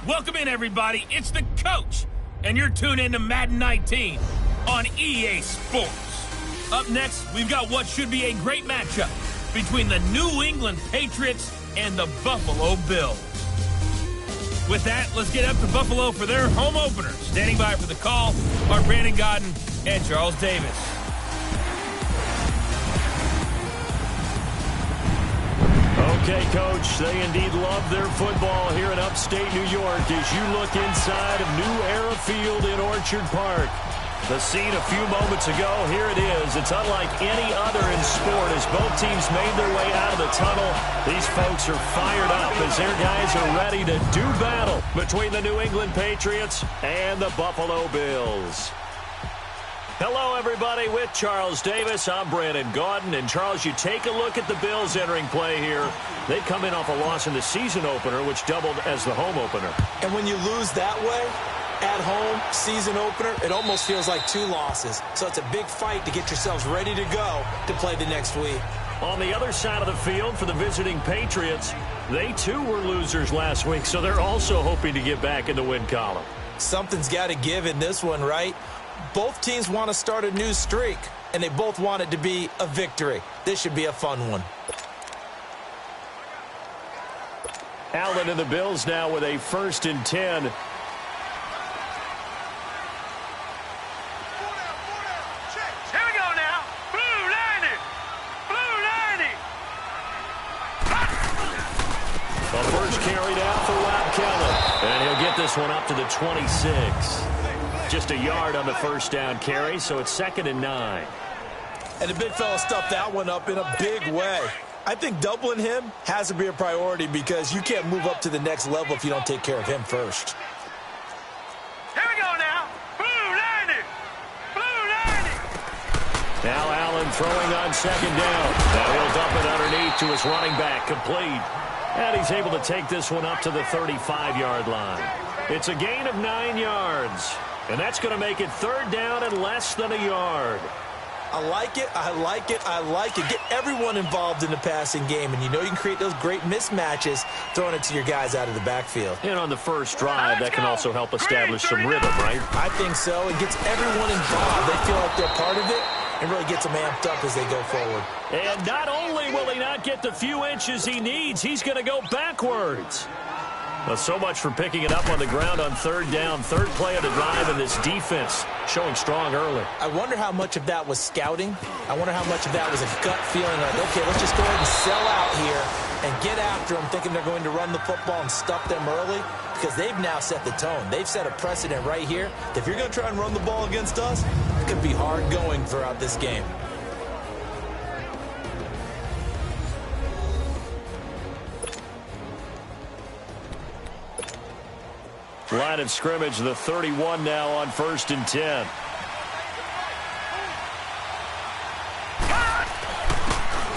Welcome in, everybody. It's the coach, and you're tuned in to Madden 19 on EA Sports. Up next, we've got what should be a great matchup between the New England Patriots and the Buffalo Bills. With that, let's get up to Buffalo for their home opener. Standing by for the call are Brandon Godden and Charles Davis. Okay, Coach, they indeed love their football here in upstate New York as you look inside of New Era Field in Orchard Park. The scene a few moments ago, here it is. It's unlike any other in sport as both teams made their way out of the tunnel. These folks are fired up as their guys are ready to do battle between the New England Patriots and the Buffalo Bills. Hello, everybody. With Charles Davis, I'm Brandon Godden. And, Charles, you take a look at the Bills entering play here. They come in off a loss in the season opener, which doubled as the home opener. And when you lose that way, at home, season opener, it almost feels like 2 losses. So it's a big fight to get yourselves ready to go to play the next week. On the other side of the field for the visiting Patriots, they too were losers last week, so they're also hoping to get back in the win column. Something's got to give in this one, right? Both teams want to start a new streak, and they both want it to be a victory. This should be a fun one. Allen and the Bills now with a 1st and 10. Here we go now. Blue 90. Blue 90. The first carry down for Rob Kelly. And he'll get this one up to the 26. Just a yard on the first down carry, so it's 2nd and 9. And the big fella stuffed that one up in a big way. I think doubling him has to be a priority because you can't move up to the next level if you don't take care of him first. Here we go now. Blue 90. Blue 90. Now Allen throwing on 2nd down. Now he'll dump it underneath to his running back, complete. And he's able to take this one up to the 35-yard line. It's a gain of 9 yards. And that's going to make it 3rd down and less than a yard. I like it, I like it, I like it. Get everyone involved in the passing game, and you know you can create those great mismatches throwing it to your guys out of the backfield. And on the first drive, that can also help establish some rhythm, right? I think so. It gets everyone involved. They feel like they're part of it and really gets them amped up as they go forward. And not only will he not get the few inches he needs, he's going to go backwards. Well, so much for picking it up on the ground on 3rd down. 3rd play of the drive, and this defense showing strong early. I wonder how much of that was scouting. I wonder how much of that was a gut feeling like, okay, let's just go ahead and sell out here and get after them, thinking they're going to run the football and stuff them early, because they've now set the tone. They've set a precedent right here. If you're going to try and run the ball against us, it could be hard going throughout this game. Line of scrimmage, the 31 now on 1st and 10.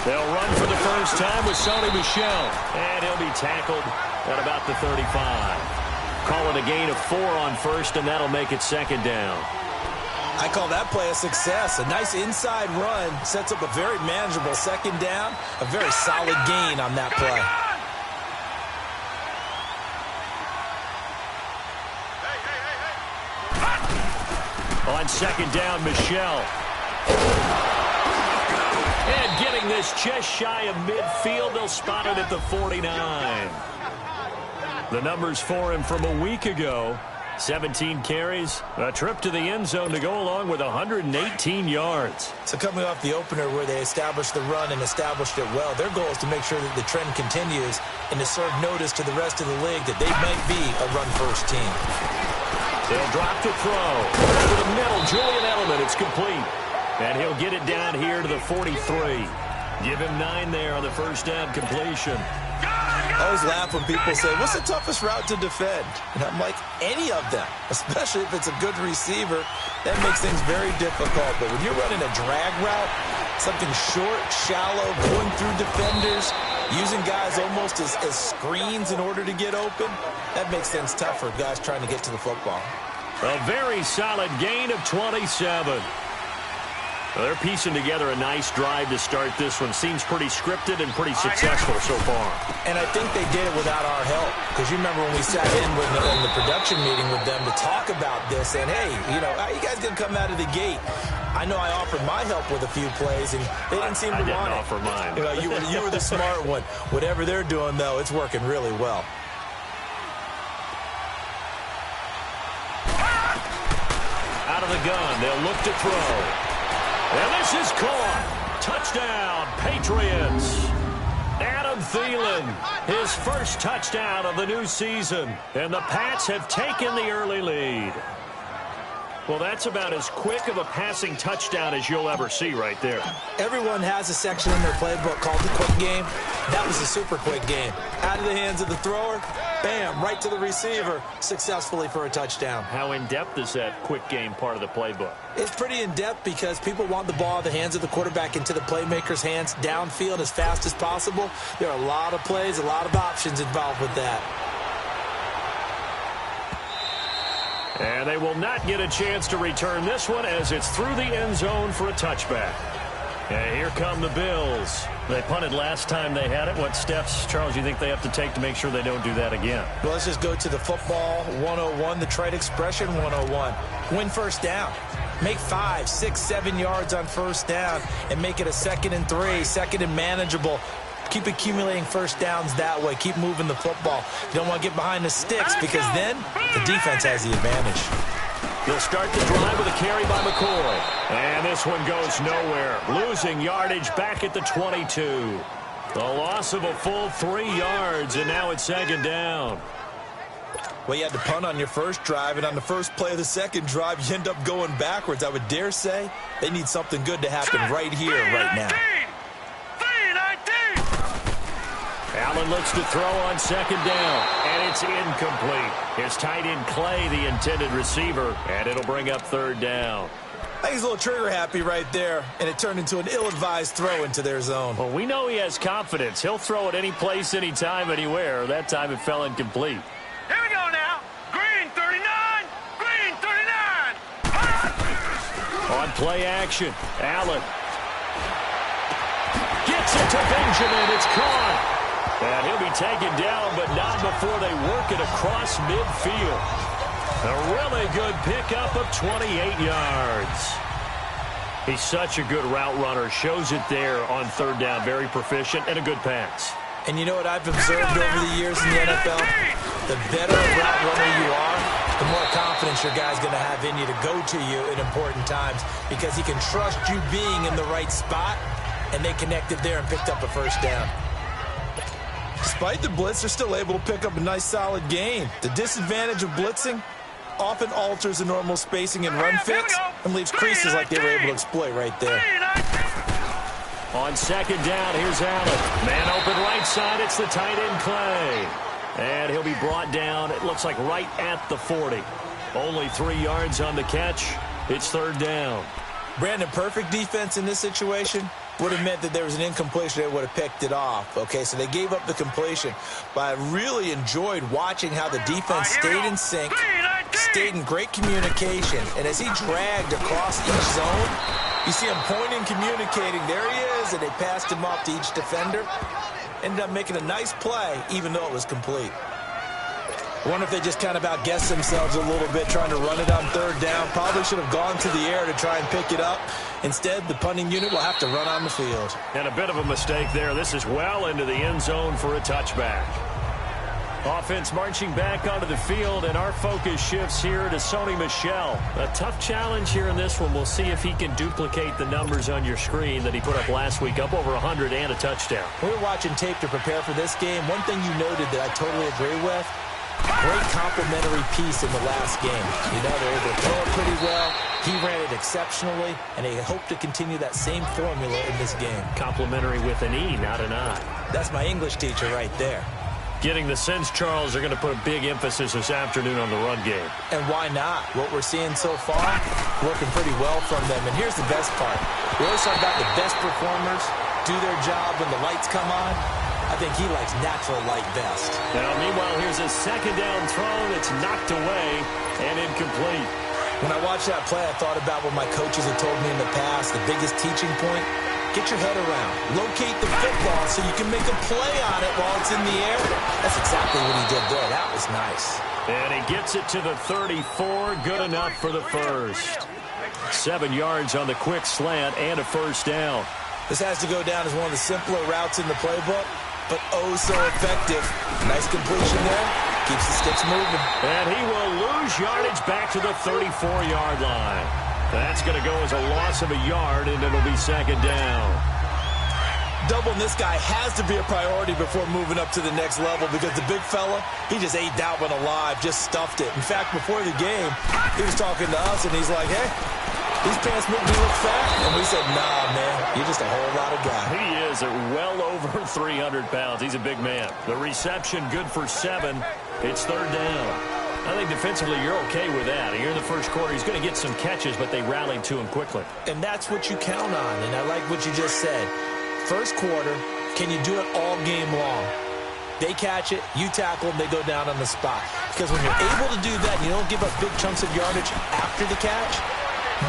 They'll run for the first time with Sony Michel. And he'll be tackled at about the 35. Call it a gain of 4 on 1st, and that'll make it 2nd down. I call that play a success. A nice inside run sets up a very manageable 2nd down. A very solid gain on that play. On 2nd down, Michel. And getting this just shy of midfield, they'll spot it at the 49. The numbers for him from a week ago. 17 carries, a trip to the end zone to go along with 118 yards. So coming off the opener where they established the run and established it well, their goal is to make sure that the trend continues and to serve notice to the rest of the league that they might be a run-first team. They'll drop to throw. Over the middle, Julian Edelman, it's complete. And he'll get it down here to the 43. Give him 9 there on the first down completion. I always laugh when people say, what's the toughest route to defend? And I'm like, any of them, especially if it's a good receiver. That makes things very difficult. But when you're running a drag route, something short, shallow, going through defenders, using guys almost as screens in order to get open, that makes things tough for guys trying to get to the football. A very solid gain of 27. Well, they're piecing together a nice drive to start this one. Seems pretty scripted and pretty successful so far. And I think they did it without our help. Because you remember when we sat in the production meeting with them to talk about this. And, hey, how you guys going to come out of the gate? I know I offered my help with a few plays, and they didn't seem to want it. I didn't offer mine. You were the smart one. Whatever they're doing, though, it's working really well. Out of the gun, they'll look to throw. And this is caught. Touchdown, Patriots. Adam Thielen, his first touchdown of the new season. And the Pats have taken the early lead. Well, that's about as quick of a passing touchdown as you'll ever see right there. Everyone has a section in their playbook called the quick game. That was a super quick game. Out of the hands of the thrower, bam, right to the receiver, successfully for a touchdown. How in-depth is that quick game part of the playbook? It's pretty in-depth because people want the ball in the hands of the quarterback into the playmaker's hands downfield as fast as possible. There are a lot of plays, a lot of options involved with that. And they will not get a chance to return this one as it's through the end zone for a touchback. And here come the Bills. They punted last time they had it. What steps, Charles, you think they have to take to make sure they don't do that again? Well, let's just go to the football 101, the trite expression 101. Win first down. Make 5, 6, 7 yards on first down and make it a 2nd and 3, 2nd and manageable. Keep accumulating first downs that way. Keep moving the football. You don't want to get behind the sticks because then the defense has the advantage. They'll start the drive with a carry by McCoy. And this one goes nowhere. Losing yardage back at the 22. The loss of a full 3 yards, and now it's 2nd down. Well, you had to punt on your first drive, and on the first play of the second drive, you end up going backwards. I would dare say they need something good to happen right here, right now. Allen looks to throw on 2nd down, and it's incomplete. His tight end Clay, the intended receiver, and it'll bring up 3rd down. I think he's a little trigger happy right there, and it turned into an ill-advised throw into their zone. Well, we know he has confidence. He'll throw it any place, anytime, anywhere. That time it fell incomplete. Here we go now. Green 39. Green 39. On play action, Allen gets it to Benjamin. It's caught. And he'll be taken down, but not before they work it across midfield. A really good pickup of 28 yards. He's such a good route runner. Shows it there on 3rd down. Very proficient and a good pass. And you know what I've observed over the years in the NFL? The better route runner you are, the more confidence your guy's going to have in you to go to you in important times because he can trust you being in the right spot, and they connected there and picked up a first down. Despite the blitz, they're still able to pick up a nice, solid gain. The disadvantage of blitzing often alters the normal spacing and run fits and leaves creases like they were able to exploit right there. On 2nd down, here's Allen. Man open right side, it's the tight end Clay. And he'll be brought down, it looks like right at the 40. Only 3 yards on the catch. It's 3rd down. Brandon, perfect defense in this situation would have meant that there was an incompletion. They would have picked it off. Okay, so they gave up the completion. But I really enjoyed watching how the defense stayed in sync, stayed in great communication. And as he dragged across each zone, you see him pointing, communicating. There he is, and they passed him off to each defender. Ended up making a nice play, even though it was complete. I wonder if they just kind of outguessed themselves a little bit trying to run it on 3rd down. Probably should have gone to the air to try and pick it up. Instead, the punting unit will have to run on the field. And a bit of a mistake there. This is well into the end zone for a touchback. Offense marching back onto the field, and our focus shifts here to Sony Michel. A tough challenge here in this one. We'll see if he can duplicate the numbers on your screen that he put up last week, up over 100 and a touchdown. We were watching tape to prepare for this game. One thing you noted that I totally agree with, great complimentary piece in the last game. You know, they're able to throw it pretty well. He ran it exceptionally, and they hope to continue that same formula in this game. Complimentary with an E, not an I. That's my English teacher right there. Getting the sense, Charles, they're going to put a big emphasis this afternoon on the run game. And why not? What we're seeing so far, working pretty well from them. And here's the best part. We always talk about the best performers do their job when the lights come on. I think he likes natural light best. Now, meanwhile, here's a 2nd down throw that's knocked away and incomplete. When I watched that play, I thought about what my coaches had told me in the past. The biggest teaching point, get your head around. Locate the football so you can make a play on it while it's in the air. That's exactly what he did there. That was nice. And he gets it to the 34. Good enough for the first. 7 yards on the quick slant and a first down. This has to go down as one of the simpler routes in the playbook, but oh so effective. Nice completion there. Keeps the sticks moving. And he will lose yardage back to the 34-yard line. That's going to go as a loss of a yard, and it'll be second down. Doubling this guy has to be a priority before moving up to the next level because the big fella, he just ate that one alive, just stuffed it. In fact, before the game, he was talking to us, and he's like, hey, these pants make me look fat. And we said, nah, man, you're just a whole lot of guy. He is at well over 300 pounds. He's a big man. The reception good for 7. It's third down. I think defensively you're okay with that. Here in the first quarter, he's going to get some catches, but they rallied to him quickly. And that's what you count on, and I like what you just said. First quarter, can you do it all game long? They catch it, you tackle them, they go down on the spot. Because when you're able to do that and you don't give up big chunks of yardage after the catch,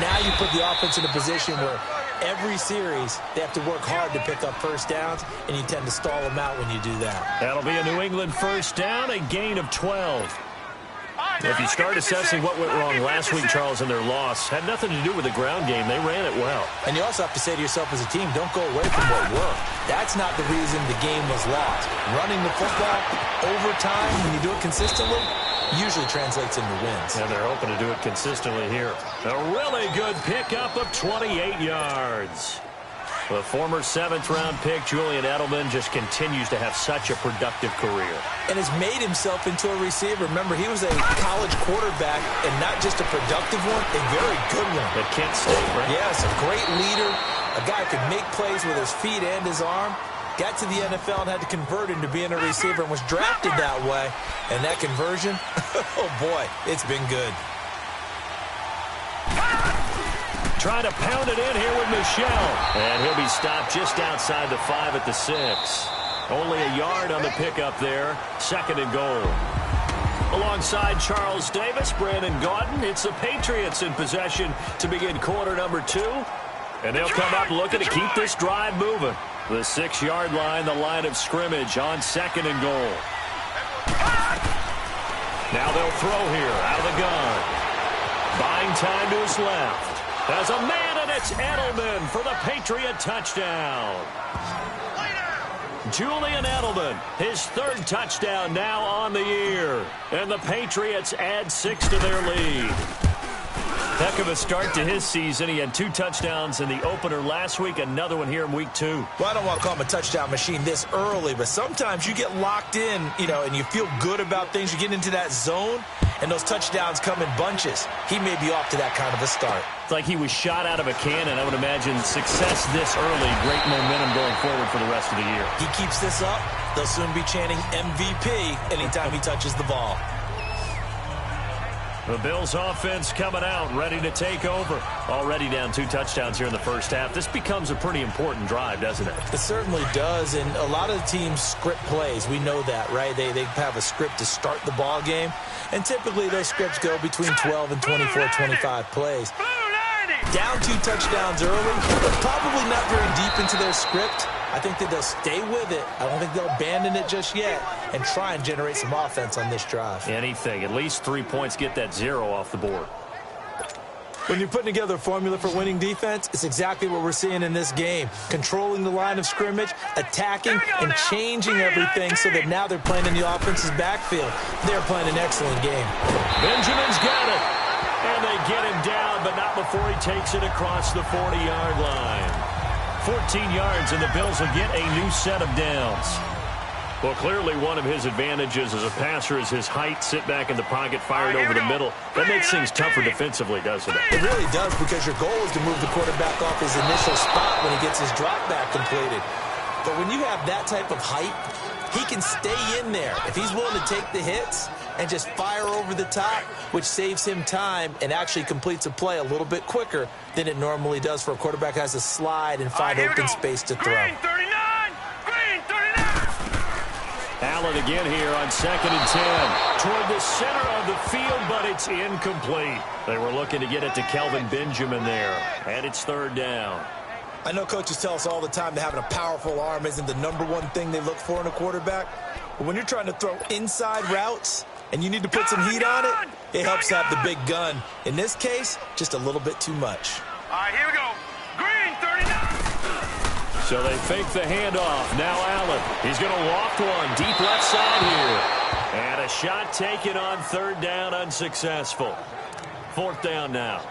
now you put the offense in a position where every series they have to work hard to pick up first downs, and you tend to stall them out when you do that. That'll be a New England first down, a gain of 12. If you start assessing what went wrong last week, Charles, in their loss, had nothing to do with the ground game. They ran it well. And you also have to say to yourself as a team, don't go away from what worked. That's not the reason the game was lost. Running the football over time, when you do it consistently, usually translates into wins. And they're hoping to do it consistently here. A really good pickup of 28 yards. The former 7th-round pick, Julian Edelman, just continues to have such a productive career. And has made himself into a receiver. Remember, he was a college quarterback, and not just a productive one, a very good one. At Kent State, right? Yes, a great leader, a guy who could make plays with his feet and his arm. Got to the NFL and had to convert into being a receiver and was drafted that way. And that conversion, oh boy, it's been good. Trying to pound it in here with Michel. And he'll be stopped just outside the 5 at the 6. Only a yard on the pickup there. Second and goal. Alongside Charles Davis, Brandon Gaudin, it's the Patriots in possession to begin quarter number 2. And they'll come up looking to keep this drive moving. The 6-yard line, the line of scrimmage on second and goal. Now they'll throw here out of the gun. Buying time to his left. There's a man, and it's Edelman for the Patriot touchdown. Julian Edelman, his 3rd touchdown now on the year. And the Patriots add 6 to their lead. Heck of a start to his season. He had 2 touchdowns in the opener last week, another one here in week 2. Well, I don't want to call him a touchdown machine this early, but sometimes you get locked in, and you feel good about things. You get into that zone, and those touchdowns come in bunches. He may be off to that kind of a start. It's like he was shot out of a cannon. I would imagine success this early, great momentum going forward for the rest of the year. He keeps this up, they'll soon be chanting MVP anytime he touches the ball. The Bills offense coming out, ready to take over. Already down 2 touchdowns here in the first half. This becomes a pretty important drive, doesn't it? It certainly does, and a lot of the teams script plays. We know that, right? They have a script to start the ball game, and typically those scripts go between 12 and 24, 25 plays. Down 2 touchdowns early, but probably not very deep into their script. I think that they'll stay with it. I don't think they'll abandon it just yet and try and generate some offense on this drive. Anything. At least 3 points, get that 0 off the board. When you're putting together a formula for winning defense, it's exactly what we're seeing in this game. Controlling the line of scrimmage, attacking, and changing everything so that now they're playing in the offense's backfield. They're playing an excellent game. Benjamin's got it. And they get him down, but not before he takes it across the 40-yard line. 14 yards, and the Bills will get a new set of downs. Well, clearly one of his advantages as a passer is his height. Sit back in the pocket, fired over the middle. That makes things tougher defensively, doesn't it? It really does, because your goal is to move the quarterback off his initial spot when he gets his drop back completed. But when you have that type of height, he can stay in there. If he's willing to take the hits and just fire over the top, which saves him time and actually completes a play a little bit quicker than it normally does for a quarterback who has to slide and find open space to throw. Green 39! Green 39! Allen again here on 2nd and 10. Toward the center of the field, but it's incomplete. They were looking to get it to Kelvin Benjamin there. And it's 3rd down. I know coaches tell us all the time that having a powerful arm isn't the #1 thing they look for in a quarterback. But when you're trying to throw inside routes and you need to put some heat on it, it helps to have the big gun. In this case, just a little bit too much. All right, here we go. Green, 39. So they fake the handoff. Now Allen. He's going to loft one deep left side here. And a shot taken on 3rd down, unsuccessful. 4th down now.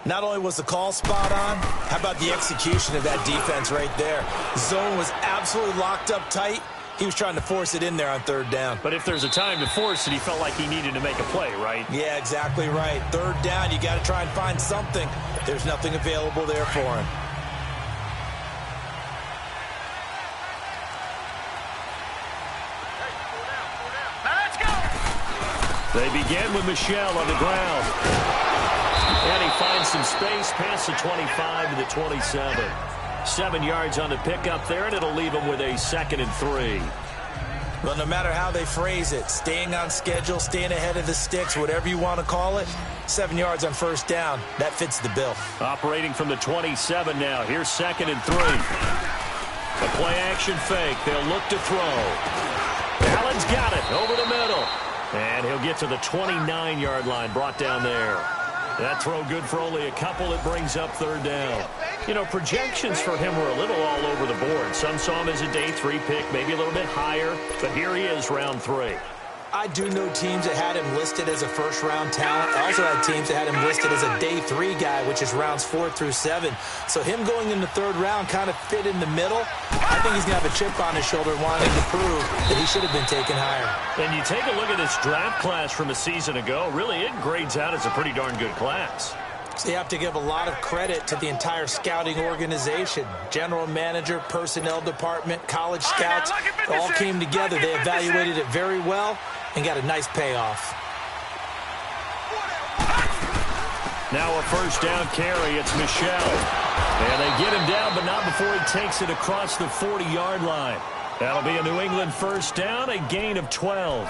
Not only was the call spot on, how about the execution of that defense right there? Zone was absolutely locked up tight. He was trying to force it in there on 3rd down. But if there's a time to force it, he felt like he needed to make a play, right? Yeah, exactly right. 3rd down, you got to try and find something. There's nothing available there for him. They begin with Michel on the ground. And he finds some space past the 25 to the 27. 7 yards on the pickup there, and it'll leave him with a 2nd and 3. Well, no matter how they phrase it, staying on schedule, staying ahead of the sticks, whatever you want to call it, 7 yards on 1st down, that fits the bill. Operating from the 27 now. Here's 2nd and 3. A play-action fake. They'll look to throw. Allen's got it over the middle. And he'll get to the 29-yard line, brought down there. That throw good for only a couple. It brings up 3rd down. You know, projections for him were a little all over the board. Some saw him as a day 3 pick, maybe a little bit higher. But here he is, round 3. I do know teams that had him listed as a first-round talent. I also had teams that had him listed as a day 3 guy, which is rounds 4 through 7. So him going in the 3rd round kind of fit in the middle. I think he's going to have a chip on his shoulder wanting to prove that he should have been taken higher. And you take a look at this draft class from a season ago, really it grades out as a pretty darn good class. So you have to give a lot of credit to the entire scouting organization. General manager, personnel department, college scouts, all came together. They evaluated it very well and got a nice payoff. Now a 1st down carry. It's Michel. And they get him down, but not before he takes it across the 40-yard line. That'll be a New England 1st down, a gain of 12.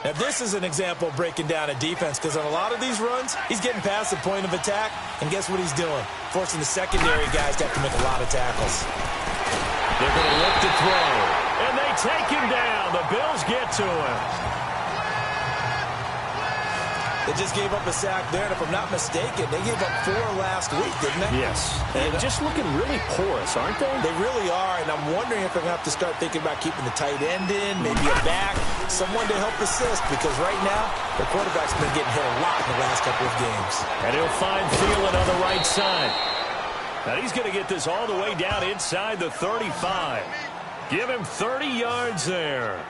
Now, this is an example of breaking down a defense because on a lot of these runs, he's getting past the point of attack, and guess what he's doing? Forcing the secondary guys to have to make a lot of tackles. They're going to look to throw, and they take him down. The Bills get to him. They just gave up a sack there, and if I'm not mistaken, they gave up 4 last week, didn't they? Yes. And just looking really porous, aren't they? They really are, and I'm wondering if they're going to have to start thinking about keeping the tight end in, maybe a back, someone to help assist, because right now, their quarterback's been getting hit a lot in the last couple of games. And he'll find Thielen on the right side. Now he's going to get this all the way down inside the 35. Give him 30 yards there.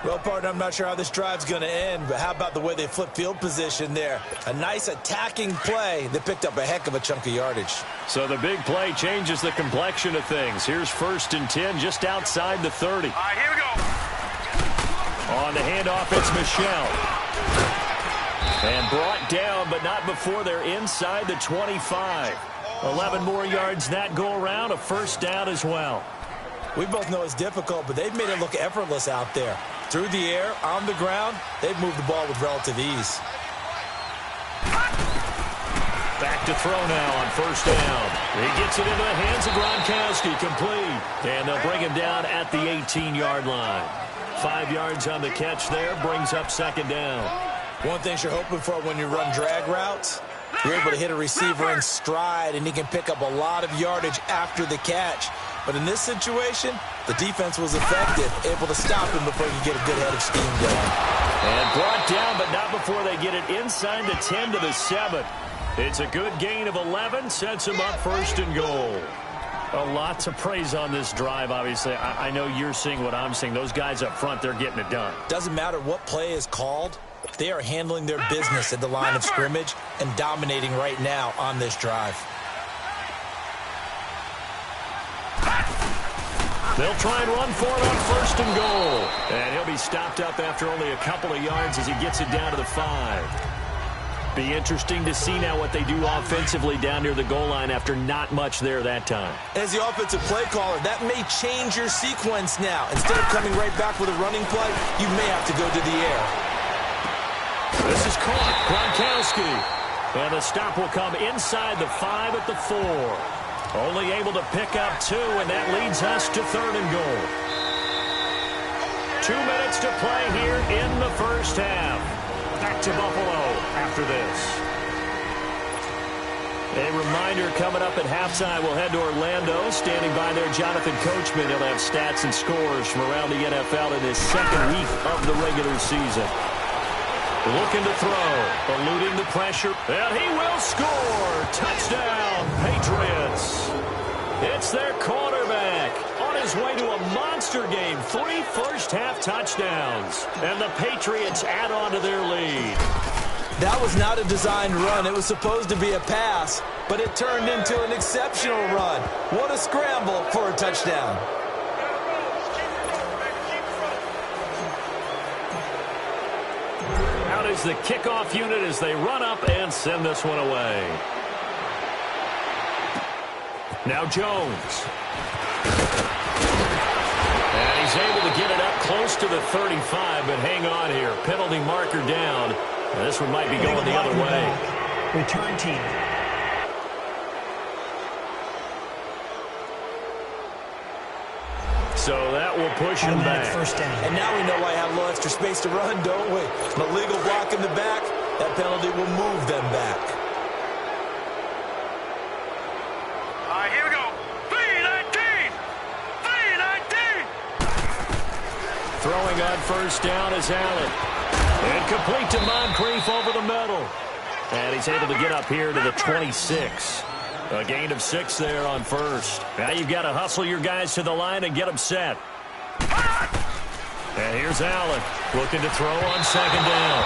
Well, partner, I'm not sure how this drive's going to end, but how about the way they flip field position there? A nice attacking play that picked up a heck of a chunk of yardage. So the big play changes the complexion of things. Here's 1st and 10 just outside the 30. All right, here we go. On the handoff, it's Michel. And brought down, but not before they're inside the 25. 11 more yards that go around, a 1st down as well. We both know it's difficult, but they've made it look effortless out there. Through the air, on the ground, they've moved the ball with relative ease. Back to throw now on 1st down. He gets it into the hands of Gronkowski, complete. And they'll bring him down at the 18-yard line. 5 yards on the catch there, brings up 2nd down. One thing you're hoping for when you run drag routes, you're able to hit a receiver in stride, and he can pick up a lot of yardage after the catch. But in this situation, the defense was effective, able to stop him before he could get a good head of steam going. And brought down, but not before they get it inside the 10 to the 7. It's a good gain of 11, sets him up 1st and goal. A lot to praise on this drive, obviously. I know you're seeing what I'm seeing. Those guys up front, they're getting it done. Doesn't matter what play is called. They are handling their business at the line of scrimmage and dominating right now on this drive. They'll try and run for it on 1st and goal. And he'll be stopped up after only a couple of yards as he gets it down to the 5. Be interesting to see now what they do offensively down near the goal line after not much there that time. As the offensive play caller, that may change your sequence now. Instead of coming right back with a running play, you may have to go to the air. This is caught. Gronkowski. And the stop will come inside the 5 at the 4. Only able to pick up 2, and that leads us to 3rd and goal. 2 minutes to play here in the first half. Back to Buffalo after this. A reminder coming up at halftime, we'll head to Orlando. Standing by there, Jonathan Coachman. He'll have stats and scores from around the NFL in his second week of the regular season. Looking to throw, eluding the pressure, and he will score. Touchdown, Patriots. It's their quarterback on his way to a monster game. 3 first-half touchdowns, and the Patriots add on to their lead. That was not a designed run. It was supposed to be a pass, but it turned into an exceptional run. What a scramble for a touchdown. Out is the kickoff unit as they run up and send this one away. Now Jones. And he's able to get it up close to the 35, but hang on here. Penalty marker down. And this one might be going the other way. Return team. So that will push him back. First down. And now we know why I have a little extra space to run, don't we? An illegal block in the back, that penalty will move them back. All right, here we go. 3-19. 3-19. Throwing on first down is Allen. And complete to Moncrief over the middle. And he's able to get up here to the 26. A gain of 6 there on first. Now you've got to hustle your guys to the line and get them set. And here's Allen looking to throw on second down.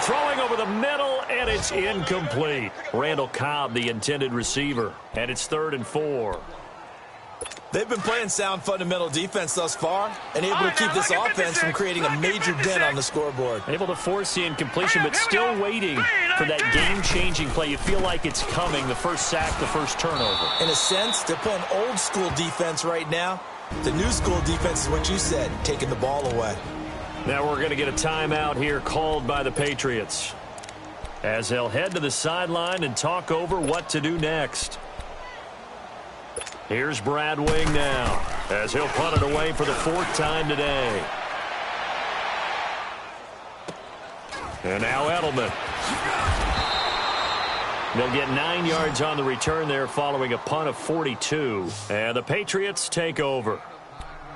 Throwing over the middle, and it's incomplete. Randall Cobb, the intended receiver. And it's 3rd and 4. They've been playing sound fundamental defense thus far and able to keep this offense from creating a major dent on the scoreboard. Able to force the incompletion, but still waiting for that game-changing play. You feel like it's coming, the first sack, the first turnover. In a sense, they're playing old-school defense right now. The new-school defense is what you said, taking the ball away. Now we're going to get a timeout here called by the Patriots as they'll head to the sideline and talk over what to do next. Here's Brad Wing now as he'll punt it away for the 4th time today. And now Edelman. They'll get 9 yards on the return there following a punt of 42. And the Patriots take over.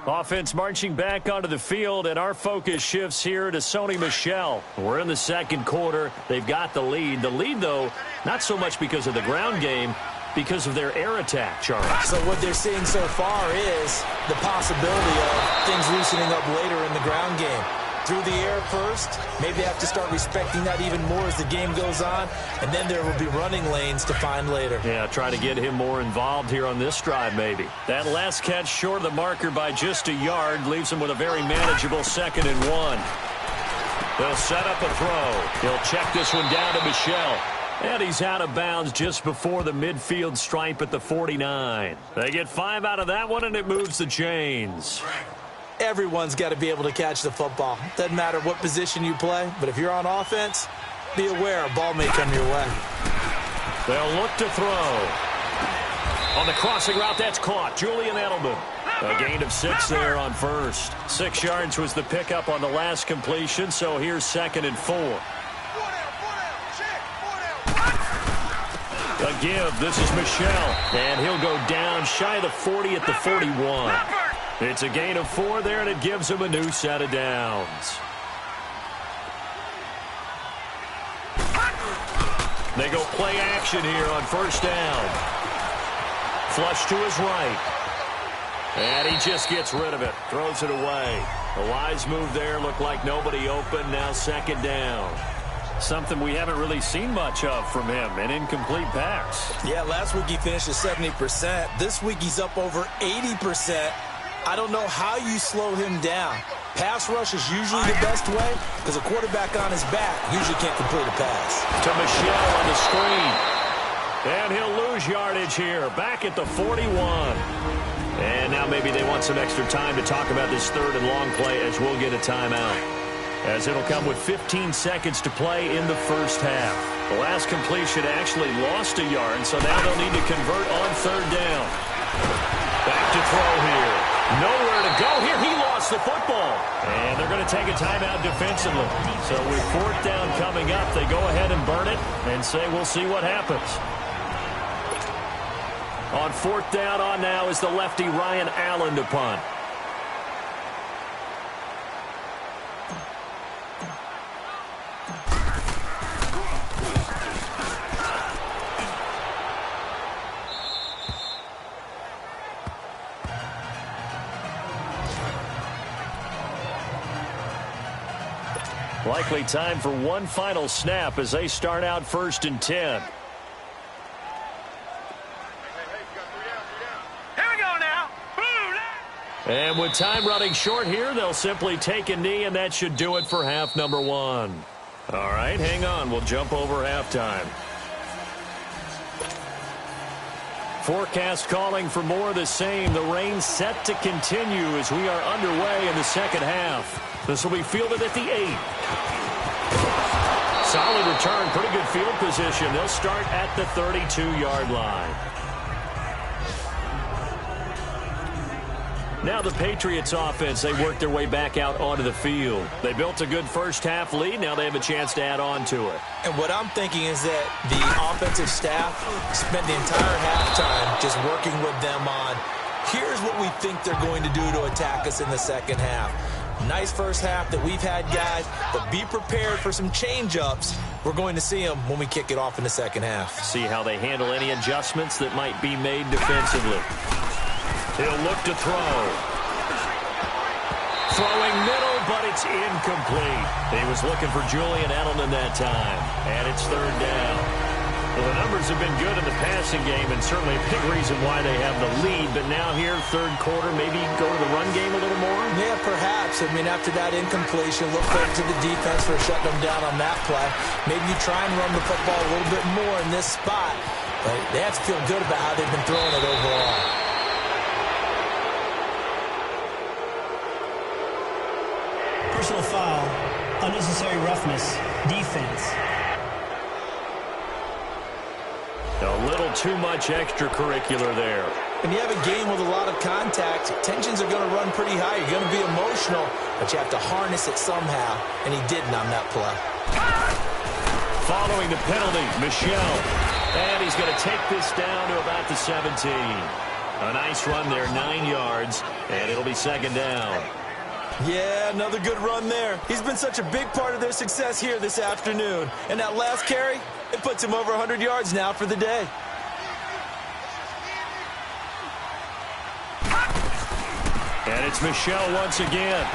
Offense marching back onto the field, and our focus shifts here to Sony Michel. We're in the second quarter. They've got the lead. The lead, though, not so much because of the ground game, because of their air attack, Charles. So what they're seeing so far is the possibility of things loosening up later in the ground game. Through the air first, maybe they have to start respecting that even more as the game goes on, and then there will be running lanes to find later. Yeah, try to get him more involved here on this drive maybe. That last catch short of the marker by just a yard leaves him with a very manageable 2nd and 1. They'll set up a throw. He'll check this one down to Michel. And he's out of bounds just before the midfield stripe at the 49. They get 5 out of that one, and it moves the chains. Everyone's got to be able to catch the football. Doesn't matter what position you play, but if you're on offense, be aware a ball may come your way. They'll look to throw. On the crossing route, that's caught. Julian Edelman. A gain of 6 there on first. 6 yards was the pickup on the last completion, so here's 2nd and 4. A give. This is Michel. And he'll go down shy of the 40 at the 41. It's a gain of 4 there, and it gives him a new set of downs. They go play action here on first down. Flush to his right. And he just gets rid of it. Throws it away. A wise move there. Looked like nobody open. Now 2nd down. Something we haven't really seen much of from him, an incomplete pass. Yeah, last week he finished at 70%. This week he's up over 80%. I don't know how you slow him down. Pass rush is usually the best way because a quarterback on his back usually can't complete a pass. To Michelle on the screen. And he'll lose yardage here. Back at the 41. And now maybe they want some extra time to talk about this third and long play as we'll get a timeout. As it'll come with 15 seconds to play in the first half. The last completion actually lost a yard, so now they'll need to convert on third down. Back to throw here. Nowhere to go here. He lost the football. And they're going to take a timeout defensively. So with fourth down coming up, they go ahead and burn it and say we'll see what happens. On fourth down on now is the lefty Ryan Allen to punt. Likely time for one final snap as they start out 1st and 10. Here we go now. And with time running short here, they'll simply take a knee, and that should do it for half number one. All right, hang on. We'll jump over halftime. Forecast calling for more of the same. The rain set to continue as we are underway in the second half. This will be fielded at the 8. Solid return, pretty good field position. They'll start at the 32-yard line. Now the Patriots offense, they work their way back out onto the field. They built a good first half lead. Now they have a chance to add on to it. And what I'm thinking is that the offensive staff spent the entire halftime just working with them on, here's what we think they're going to do to attack us in the second half. Nice first half that we've had, guys, but be prepared for some change-ups. We're going to see them when we kick it off in the second half. See how they handle any adjustments that might be made defensively. He'll look to throw. Throwing middle, but it's incomplete. He was looking for Julian Edelman that time, and it's third down. Well, the numbers have been good in the passing game, and certainly a big reason why they have the lead. But now here, third quarter, maybe go to the run game a little more? Yeah, perhaps. I mean, after that incompletion, look forward to the defense for shutting them down on that play. Maybe you try and run the football a little bit more in this spot. But they have to feel good about how they've been throwing it overall. Personal foul, unnecessary roughness, defense. A little too much extracurricular there. When you have a game with a lot of contact, tensions are going to run pretty high. You're going to be emotional, but you have to harness it somehow, and he didn't on that play. Following the penalty, Michelle. And he's going to take this down to about the 17. A nice run there, 9 yards, and it'll be second down. Yeah, another good run there. He's been such a big part of their success here this afternoon. And that last carry, it puts him over 100 yards now for the day. And it's Michelle once again.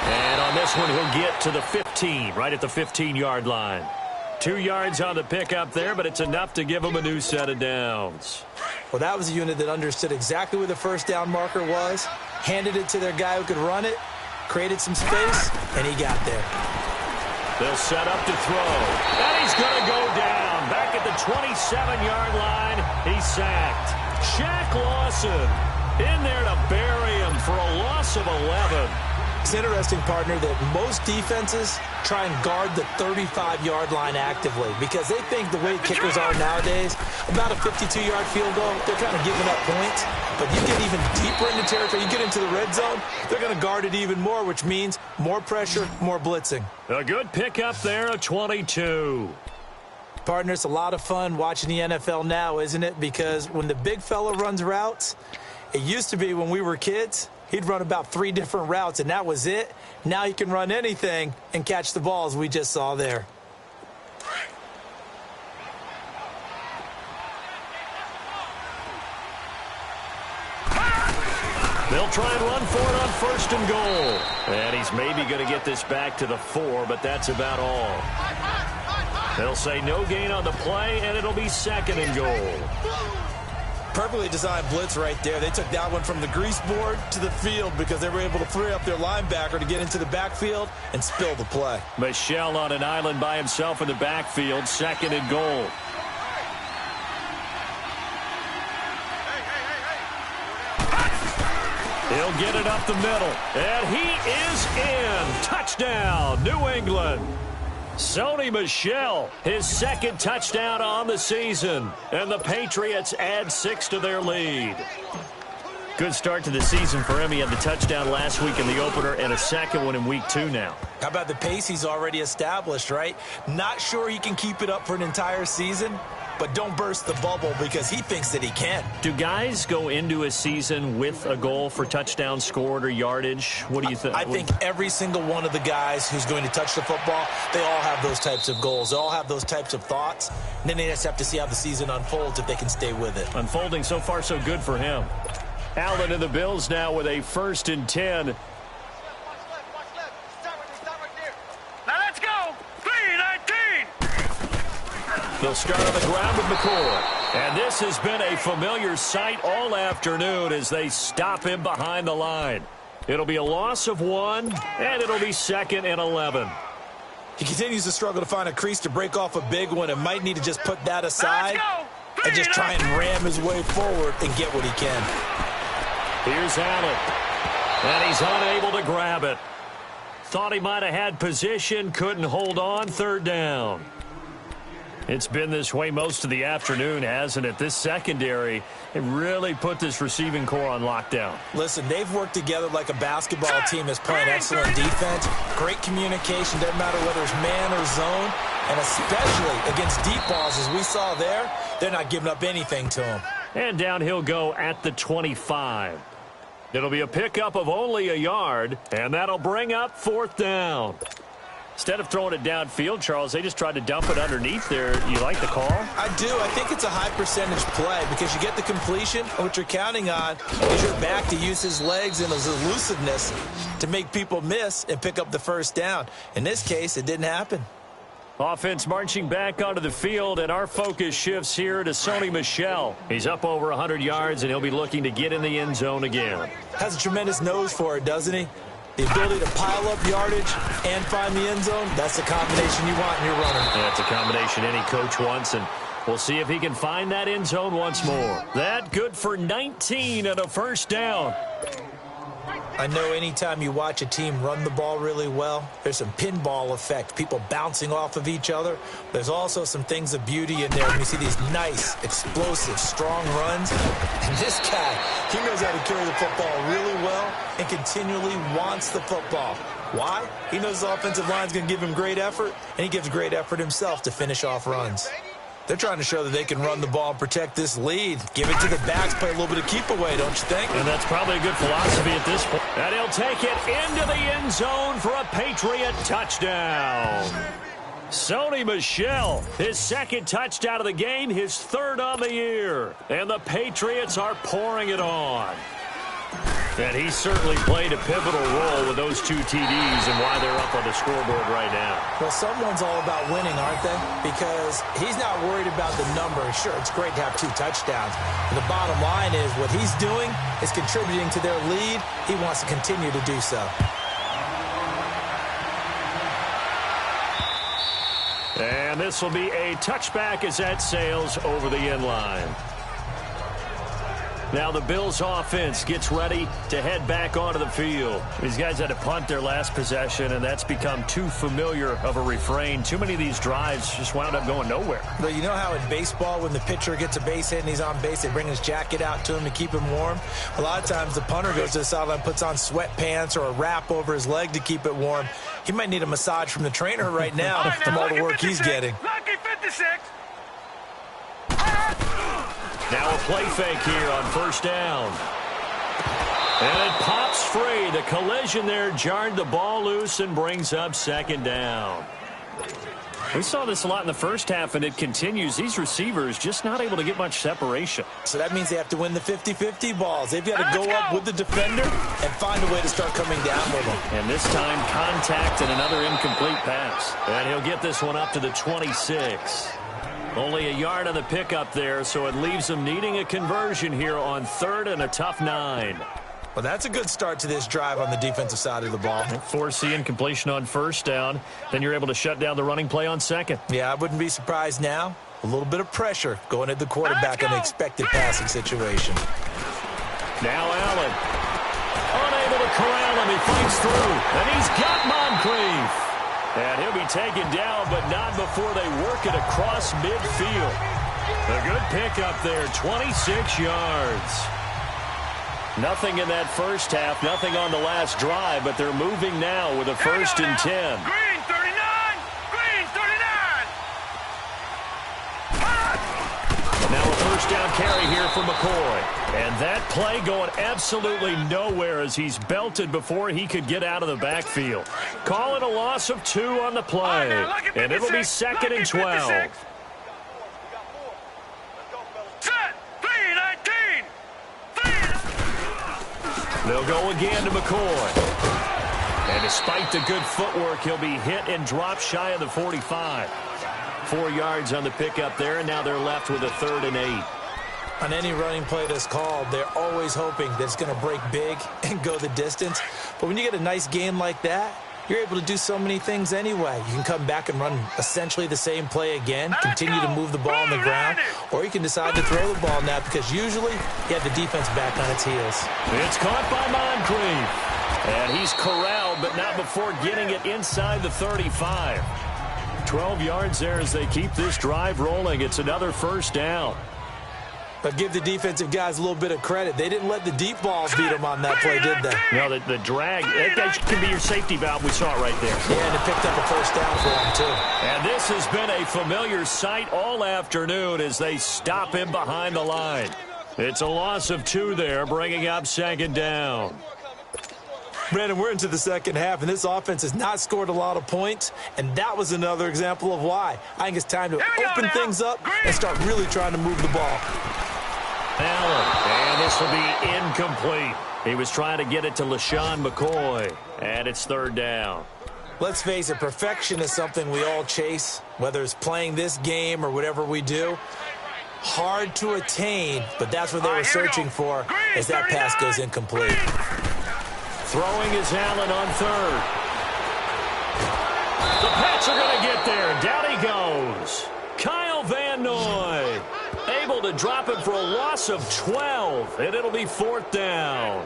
And on this one, he'll get to the 15, right at the 15-yard line. 2 yards on the pickup there, but it's enough to give him a new set of downs. Well, that was a unit that understood exactly where the first down marker was, handed it to their guy who could run it, created some space, and he got there. They'll set up to throw. And he's going to go down. Back at the 27-yard line, he's sacked. Shaq Lawson in there to bury him for a loss of 11. It's interesting, partner, that most defenses try and guard the 35-yard line actively because they think the way kickers are nowadays, about a 52-yard field goal, they're kind of giving up points. But you get even deeper into territory, you get into the red zone, they're going to guard it even more, which means more pressure, more blitzing. A good pickup there, a 22. Partner, it's a lot of fun watching the NFL now, isn't it? Because when the big fella runs routes, it used to be when we were kids, he'd run about 3 different routes, and that was it. Now he can run anything and catch the balls we just saw there. They'll try and run for it on first and goal. And he's maybe going to get this back to the 4, but that's about all. They'll say no gain on the play, and it'll be second and goal. Perfectly designed blitz right there. They took that one from the grease board to the field because they were able to free up their linebacker to get into the backfield and spill the play. Michel on an island by himself in the backfield, 2nd and goal. He'll get it up the middle, and he is in. Touchdown, New England. Sony Michel, his 2nd touchdown on the season, and the Patriots add 6 to their lead. Good start to the season for him. He had the touchdown last week in the opener and a 2nd one in week 2 now. How about the pace he's already established, right? Not sure he can keep it up for an entire season, but don't burst the bubble because he thinks that he can. Do guys go into a season with a goal for touchdowns scored or yardage? What do you think? I think every single one of the guys who's going to touch the football, they all have those types of goals. They all have those types of thoughts. And then they just have to see how the season unfolds if they can stay with it. Unfolding so far so good for him. Allen and the Bills now with a 1st and 10. Now let's go. 3-19. They'll start on the ground with McCoy. And this has been a familiar sight all afternoon as they stop him behind the line. It'll be a loss of 1, and it'll be 2nd and 11. He continues to struggle to find a crease to break off a big one and might need to just put that aside and just try and ram his way forward and get what he can. Here's Allen, and he's unable to grab it. Thought he might have had position, couldn't hold on, 3rd down. It's been this way most of the afternoon, hasn't it? This secondary, it really put this receiving core on lockdown. Listen, they've worked together like a basketball team that's playing excellent defense. Great communication, doesn't matter whether it's man or zone. And especially against deep balls, as we saw there, they're not giving up anything to him. And down he'll go at the 25. It'll be a pickup of only a yard, and that'll bring up 4th down. Instead of throwing it downfield, Charles, they just tried to dump it underneath there. You like the call? I do. I think it's a high percentage play because you get the completion, and what you're counting on is your back to use his legs and his elusiveness to make people miss and pick up the 1st down. In this case, it didn't happen. Offense marching back onto the field, and our focus shifts here to Sony Michel. He's up over 100 yards, and he'll be looking to get in the end zone again. Has a tremendous nose for it, doesn't he? The ability to pile up yardage and find the end zone, that's the combination you want in your runner. That's a combination any coach wants, and we'll see if he can find that end zone once more. That good for 19 and a 1st down. I know anytime you watch a team run the ball really well, there's some pinball effect, people bouncing off of each other. There's also some things of beauty in there when you see these nice, explosive, strong runs. And this guy, he knows how to carry the football really well and continually wants the football. Why? He knows the offensive line's going to give him great effort, and he gives great effort himself to finish off runs. They're trying to show that they can run the ball and protect this lead. Give it to the backs, play a little bit of keep away, don't you think? And that's probably a good philosophy at this point. And he'll take it into the end zone for a Patriot touchdown. Sony Michel, his 2nd touchdown of the game, his 3rd on the year. And the Patriots are pouring it on. And he certainly played a pivotal role with those 2 TDs and why they're up on the scoreboard right now. Well, someone's all about winning, aren't they? Because he's not worried about the number. Sure, it's great to have 2 touchdowns. But the bottom line is what he's doing is contributing to their lead. He wants to continue to do so. And this will be a touchback as that sails over the end line. Now the Bills offense gets ready to head back onto the field. These guys had to punt their last possession, and that's become too familiar of a refrain. Too many of these drives just wound up going nowhere. But you know how in baseball, when the pitcher gets a base hit and he's on base, they bring his jacket out to him to keep him warm? A lot of times the punter goes to the sideline, puts on sweatpants or a wrap over his leg to keep it warm. He might need a massage from the trainer right now from all the work he's getting. Lucky 56. Now a play fake here on 1st down. And it pops free. The collision there jarred the ball loose and brings up 2nd down. We saw this a lot in the first half, and it continues. These receivers just not able to get much separation. So that means they have to win the 50-50 balls. They've got to go up with the defender and find a way to start coming down with them. And this time, contact and another incomplete pass. And he'll get this one up to the 26. Only a yard on the pickup there, so it leaves them needing a conversion here on 3rd and a tough 9. Well, that's a good start to this drive on the defensive side of the ball. Forcing completion on 1st down. Then you're able to shut down the running play on 2nd. Yeah, I wouldn't be surprised now. A little bit of pressure going at the quarterback in an expected passing situation. Now Allen. Unable to corral him. He fights through. And he's got Moncrief. And he'll be taken down, but not before they work it across midfield. A good pickup there, 26 yards. Nothing in that first half, nothing on the last drive, but they're moving now with a 1st and 10. Green 39! Green 39! Now a 1st down carry here for McCoy. And that play going absolutely nowhere as he's belted before he could get out of the backfield. Calling a loss of 2 on the play. And it'll be 2nd and 12. Set! 3-19! They'll go again to McCoy. And despite the good footwork, he'll be hit and dropped shy of the 45. 4 yards on the pickup there, and now they're left with a 3rd and 8. On any running play that's called, they're always hoping that it's going to break big and go the distance. But when you get a nice gain like that, you're able to do so many things anyway. You can come back and run essentially the same play again, continue to move the ball on the ground, or you can decide to throw the ball now because usually you have the defense back on its heels. It's caught by Moncrief. And he's corralled, but not before getting it inside the 35. 12 yards there as they keep this drive rolling. It's another 1st down. But give the defensive guys a little bit of credit. They didn't let the deep balls beat them on that play, did they? No, the drag, that can be your safety valve. We saw it right there. Yeah, and it picked up a 1st down for them, too. And this has been a familiar sight all afternoon as they stop him behind the line. It's a loss of 2 there, bringing up 2nd down. Brandon, we're into the second half, and this offense has not scored a lot of points, and that was another example of why. I think it's time to open things up and start really trying to move the ball. Allen, and this will be incomplete. He was trying to get it to LaShawn McCoy, and it's 3rd down. Let's face it, perfection is something we all chase, whether it's playing this game or whatever we do. Hard to attain, but that's what they were searching for as that pass goes incomplete. Throwing is Allen on 3rd. The Pats are going to get there. Down he goes. Kyle Van Noy able to drop him for a loss of 12, and it'll be 4th down.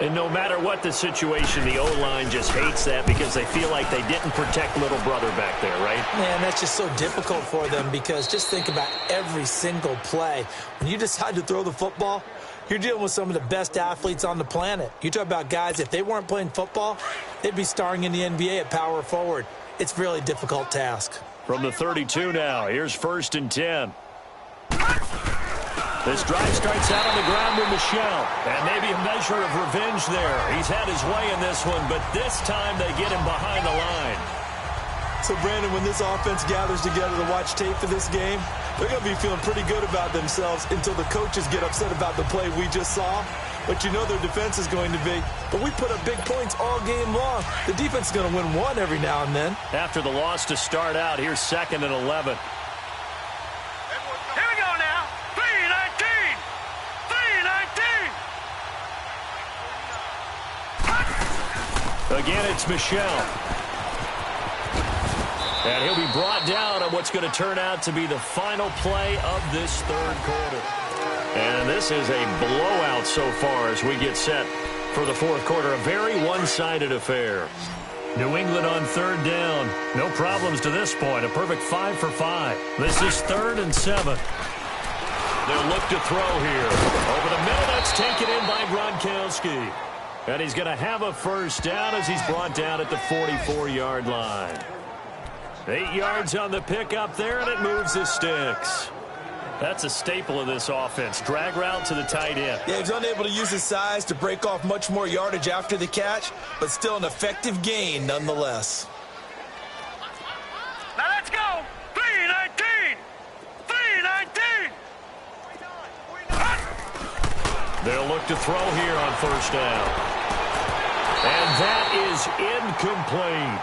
And no matter what the situation, the O-line just hates that because they feel like they didn't protect little brother back there, right? Man, that's just so difficult for them because just think about every single play. When you decide to throw the football, you're dealing with some of the best athletes on the planet. You talk about guys, if they weren't playing football, they'd be starring in the NBA at power forward. It's a really difficult task. From the 32 now, here's 1st and 10. This drive starts out on the ground with Michel, and maybe a measure of revenge there. He's had his way in this one, but this time they get him behind the line. So, Brandon, when this offense gathers together to watch tape for this game, they're going to be feeling pretty good about themselves until the coaches get upset about the play we just saw. But you know their defense is going to be. But we put up big points all game long. The defense is going to win one every now and then. After the loss to start out, here's 2nd and 11. Here we go now. 3-19! 3-19! Again, it's Michel. And he'll be brought down on what's going to turn out to be the final play of this 3rd quarter. And this is a blowout so far as we get set for the 4th quarter. A very one-sided affair. New England on 3rd down. No problems to this point. A perfect 5 for 5. This is 3rd and 7. They'll look to throw here. Over the middle, that's taken in by Gronkowski. And he's going to have a 1st down as he's brought down at the 44-yard line. 8 yards on the pickup there, and it moves the sticks. That's a staple of this offense. Drag route to the tight end. Yeah, he's unable to use his size to break off much more yardage after the catch, but still an effective gain nonetheless. Now let's go! 3-19! 3-19! They'll look to throw here on 1st down. And that is incomplete.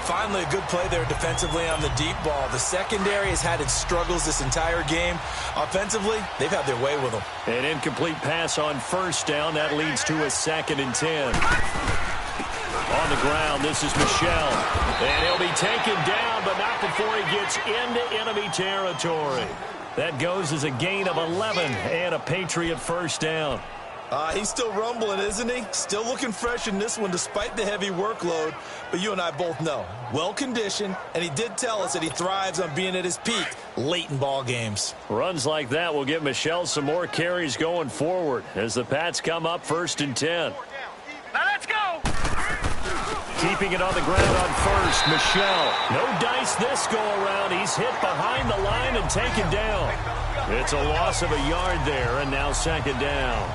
finally a good play there defensively on the deep ball. The secondary has had its struggles this entire game. Offensively, they've had their way with them. An incomplete pass on first down. That leads to a 2nd and 10. On the ground, this is Michel. And he'll be taken down, but not before he gets into enemy territory. That goes as a gain of 11 and a Patriot first down. He's still rumbling, isn't he? Still looking fresh in this one despite the heavy workload. But you and I both know, well-conditioned, and he did tell us that he thrives on being at his peak late in ball games. Runs like that will give Michel some more carries going forward as the Pats come up 1st and 10. Now let's go. Keeping it on the ground on first, Michel. No dice this go-around. He's hit behind the line and taken down. It's a loss of a yard there, and now 2nd down.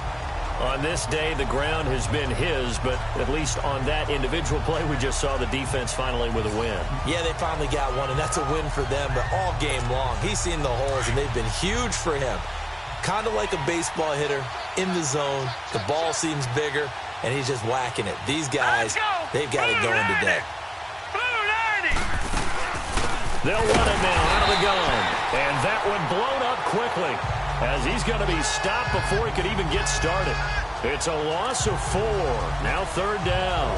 On this day, the ground has been his, but at least on that individual play, we just saw the defense finally with a win. Yeah, they finally got one, and that's a win for them, but all game long, he's seen the holes, and they've been huge for him. Kind of like a baseball hitter in the zone. The ball seems bigger, and he's just whacking it. These guys, they've got it going today. They'll run it now out of the gun, and that one blown up quickly as he's going to be stopped before he could even get started. It's a loss of 4. Now 3rd down.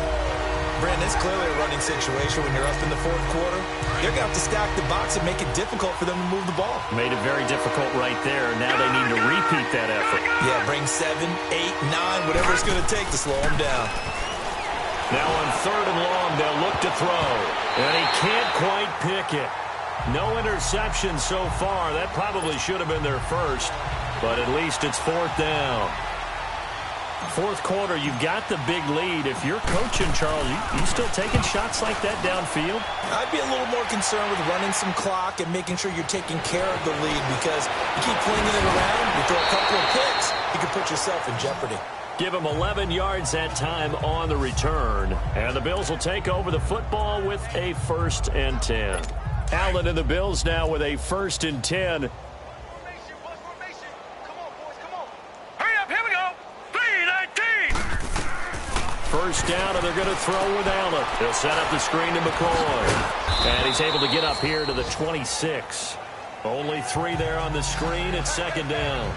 Brandon, it's clearly a running situation when you're up in the 4th quarter. They're going to have to stack the box and make it difficult for them to move the ball. Made it very difficult right there. Now they need to repeat that effort. Yeah, bring 7, 8, 9, whatever it's going to take to slow them down. Now on 3rd and long, they'll look to throw. And he can't quite pick it. No interception so far. That probably should have been their first, but at least it's 4th down. 4th quarter, you've got the big lead. If you're coaching, Charles, you still taking shots like that downfield? I'd be a little more concerned with running some clock and making sure you're taking care of the lead, because you keep flinging it around, you throw a couple of picks, you can put yourself in jeopardy. Give him 11 yards that time on the return. And the Bills will take over the football with a 1st and 10. Allen and the Bills now with a 1st and 10. Come on, boys, come on. Hurry up, here we go. 3-19. 1st down, and they're going to throw with Allen. He'll set up the screen to McCoy. And he's able to get up here to the 26. Only 3 there on the screen. It's 2nd down.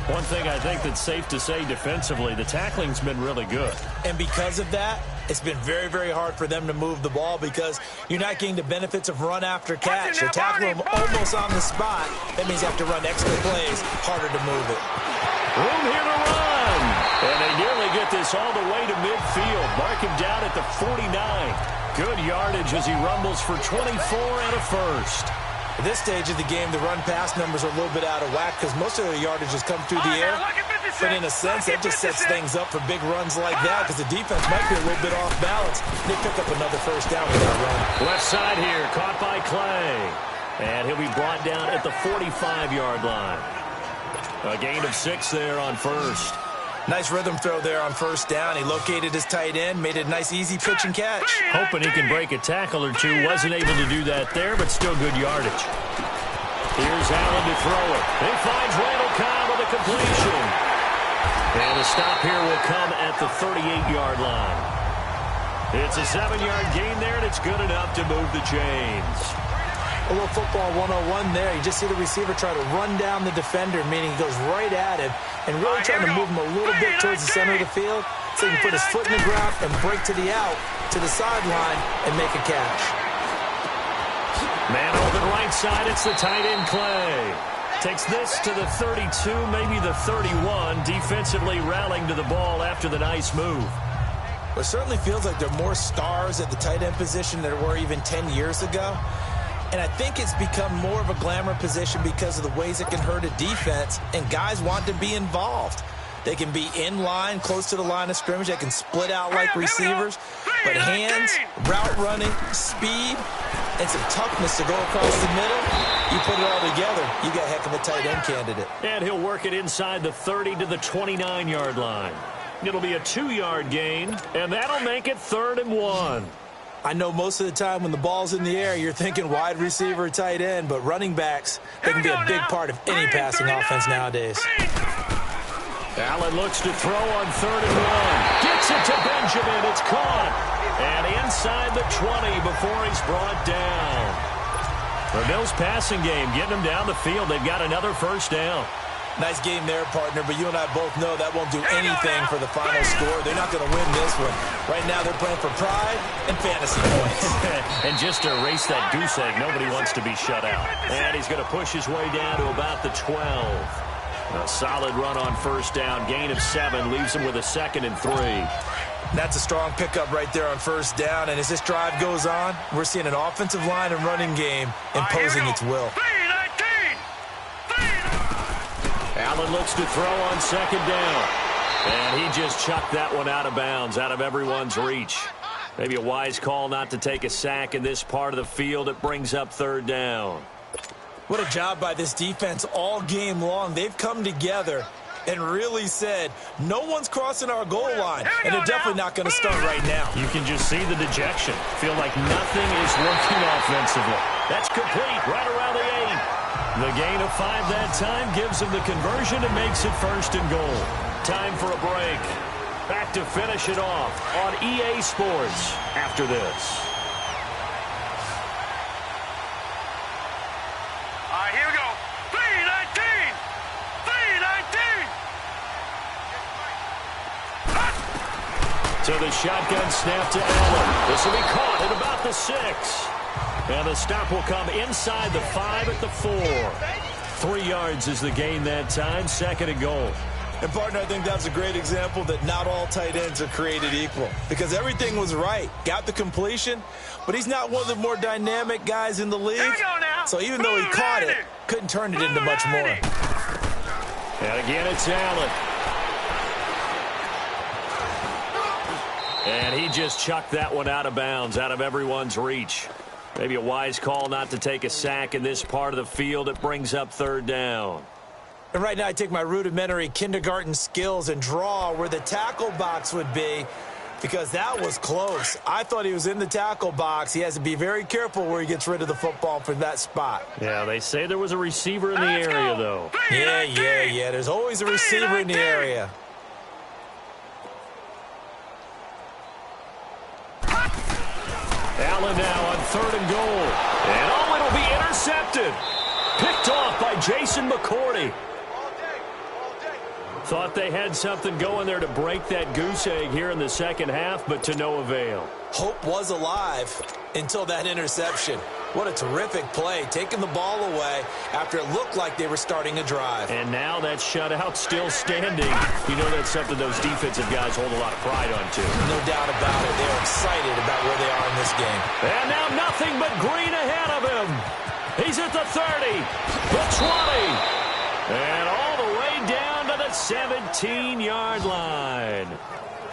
One thing I think that's safe to say defensively, the tackling's been really good. And because of that, it's been very, very hard for them to move the ball because you're not getting the benefits of run after catch. They're tackling them almost on the spot. That means you have to run extra plays, harder to move it. Room here to run. And they nearly get this all the way to midfield. Mark him down at the 49. Good yardage as he rumbles for 24 and a first. At this stage of the game, the run-pass numbers are a little bit out of whack because most of their yardage has come through the air. But in a sense, that just sets things up for big runs like that because the defense might be a little bit off balance. They pick up another 1st down with that run. Left side here, caught by Clay. And he'll be brought down at the 45-yard line. A gain of 6 there on 1st. Nice rhythm throw there on 1st down. He located his tight end, made a nice easy pitch and catch. Hoping he can break a tackle or two. Wasn't able to do that there, but still good yardage. Here's Allen to throw it. He finds Randall Cobb with a completion. And the stop here will come at the 38-yard line. It's a 7-yard gain there, and it's good enough to move the chains. A little football 101 there. You just see the receiver try to run down the defender, meaning he goes right at him and really trying to move him a little bit towards the center of the field so he can put his foot in the ground and break to the out, to the sideline, and make a catch. Man over the right side, it's the tight end Clay. Takes this to the 32, maybe the 31, defensively rallying to the ball after the nice move. Well, it certainly feels like there are more stars at the tight end position than there were even 10 years ago. And I think it's become more of a glamour position because of the ways it can hurt a defense, and guys want to be involved. They can be in line, close to the line of scrimmage. They can split out like receivers. But hands, route running, speed, and some toughness to go across the middle, you put it all together, you got a heck of a tight end candidate. And he'll work it inside the 30 to the 29-yard line. It'll be a 2-yard gain, and that'll make it 3rd and 1. I know most of the time when the ball's in the air, you're thinking wide receiver, tight end, but running backs, they can be a big part of any passing offense nowadays. Allen looks to throw on 3rd and 1. Gets it to Benjamin. It's caught. And inside the 20 before he's brought down. The Bills passing game getting them down the field. They've got another first down. Nice game there, partner, but you and I both know that won't do anything for the final score. They're not going to win this one. Right now, they're playing for pride and fantasy points. And just to erase that goose egg, nobody wants to be shut out. And he's going to push his way down to about the 12. A solid run on first down. Gain of 7 leaves him with a 2nd and 3. That's a strong pickup right there on first down. And as this drive goes on, we're seeing an offensive line and running game imposing its will. Allen looks to throw on 2nd down. And he just chucked that one out of bounds, out of everyone's reach. Maybe a wise call not to take a sack in this part of the field. It brings up 3rd down. What a job by this defense all game long. They've come together and really said, no one's crossing our goal line. And they're definitely not going to start right now. You can just see the dejection. Feel like nothing is working offensively. That's complete right around the 8. The gain of 5 that time gives him the conversion and makes it 1st and goal. Time for a break. Back to finish it off on EA Sports after this. All right, here we go. 3-19. 3-19. So the shotgun snap to Allen. This will be caught at about the 6. And the stop will come inside the 5 at the 4. 3 yards is the gain that time. 2nd and goal. And, partner, I think that's a great example that not all tight ends are created equal. Because everything was right. Got the completion, but he's not one of the more dynamic guys in the league. Here we go now. So even though he caught it, couldn't turn it into much more. And again, it's Allen. And he just chucked that one out of bounds, out of everyone's reach. Maybe a wise call not to take a sack in this part of the field. It brings up 3rd down. And right now I take my rudimentary kindergarten skills and draw where the tackle box would be, because that was close. I thought he was in the tackle box. He has to be very careful where he gets rid of the football from that spot. Yeah, they say there was a receiver in the area, though. Yeah. There's always a receiver in the area. Allen now on 3rd and goal. And it'll be intercepted. Picked off by Jason McCourty. Thought they had something going there to break that goose egg here in the 2nd half, but to no avail. Hope was alive until that interception. What a terrific play, taking the ball away after it looked like they were starting a drive. And now that shutout still standing. You know that's something those defensive guys hold a lot of pride on, too. No doubt about it. They're excited about where they are in this game. And now nothing but green ahead of him. He's at the 30, the 20, and all the way down to the 17-yard line.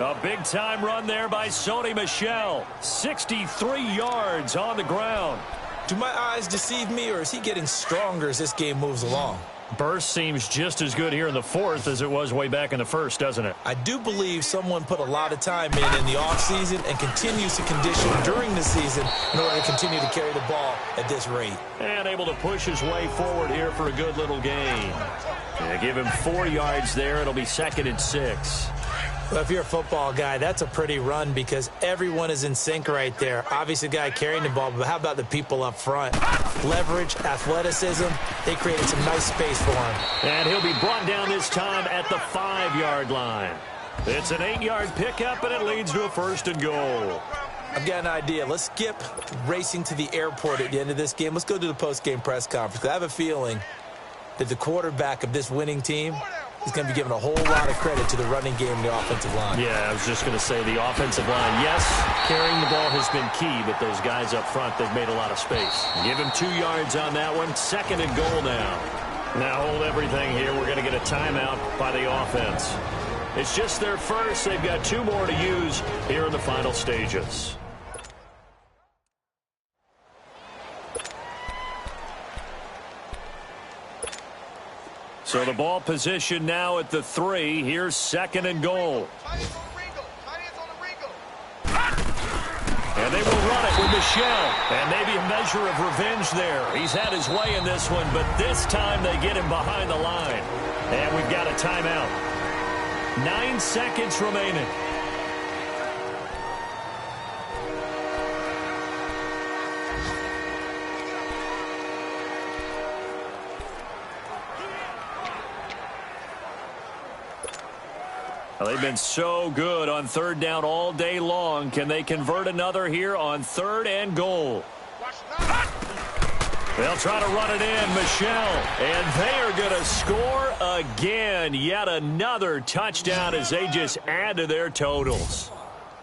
A big-time run there by Sony Michel. 63 yards on the ground. Do my eyes deceive me, or is he getting stronger as this game moves along? Burst seems just as good here in the 4th as it was way back in the 1st, doesn't it? I do believe someone put a lot of time in the offseason and continues to condition during the season in order to continue to carry the ball at this rate. And able to push his way forward here for a good little gain. Yeah, give him 4 yards there. It'll be 2nd and 6. Well, if you're a football guy, that's a pretty run because everyone is in sync right there. Obviously, the guy carrying the ball, but how about the people up front? Leverage, athleticism, they created some nice space for him. And he'll be brought down this time at the 5-yard line. It's an 8-yard pickup, and it leads to a 1st and goal. I've got an idea. Let's skip racing to the airport at the end of this game. Let's go to the post-game press conference. I have a feeling that the quarterback of this winning team is going to be given a whole lot of credit to the running game and the offensive line. Yeah, I was just going to say the offensive line. Yes, carrying the ball has been key, but those guys up front, they've made a lot of space. Give him 2 yards on that one. 2nd and goal now. Now hold everything here. We're going to get a timeout by the offense. It's just their first. They've got 2 more to use here in the final stages. So the ball position now at the 3. Here's 2nd and goal. And they will run it with Michel. And maybe a measure of revenge there. He's had his way in this one, but this time they get him behind the line. And we've got a timeout. 9 seconds remaining. Well, they've been so good on third down all day long. Can they convert another here on 3rd and goal? They'll try to run it in, Michelle, and they are going to score again. Yet another touchdown as they just add to their totals.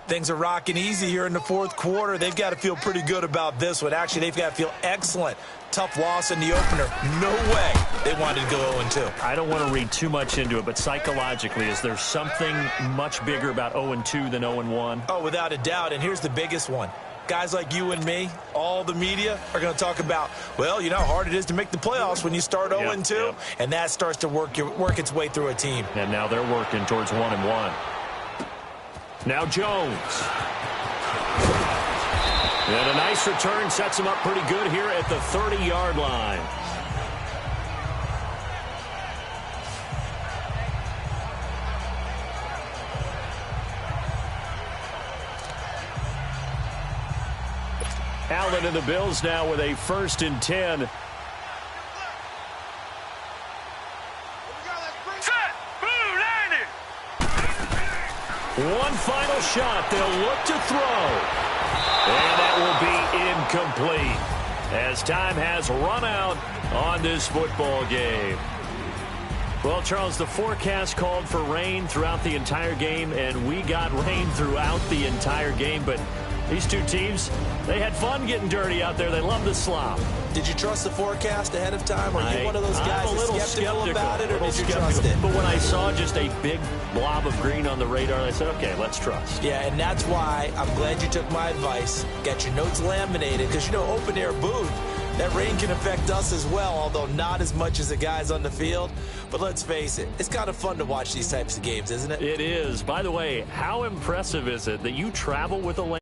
Things are rocking easy here in the 4th quarter. They've got to feel pretty good about this one. Actually, they've got to feel excellent. Tough loss in the opener. No way they wanted to go 0-2. I don't want to read too much into it, but psychologically, is there something much bigger about 0-2 than 0-1? Oh, without a doubt, and here's the biggest one. Guys like you and me, all the media, are going to talk about, well, you know how hard it is to make the playoffs when you start 0-2, and that starts to work its way through a team. And now they're working towards 1-1. Now Jones. And a nice return sets him up pretty good here at the 30-yard line. Allen and the Bills now with a 1st and 10. One final shot. They'll look to throw. And that will be incomplete as time has run out on this football game. Well, Charles, the forecast called for rain throughout the entire game, and we got rain throughout the entire game. But these two teams, they had fun getting dirty out there. They love the slop. Did you trust the forecast ahead of time? Are you one of those guys that's skeptical about it, or did you trust it? But when I saw just a big blob of green on the radar, I said, okay, let's trust. Yeah, and that's why I'm glad you took my advice. Got your notes laminated, because, you know, open-air booth, that rain can affect us as well, although not as much as the guys on the field. But let's face it, it's kind of fun to watch these types of games, isn't it? It is. By the way, how impressive is it that you travel with a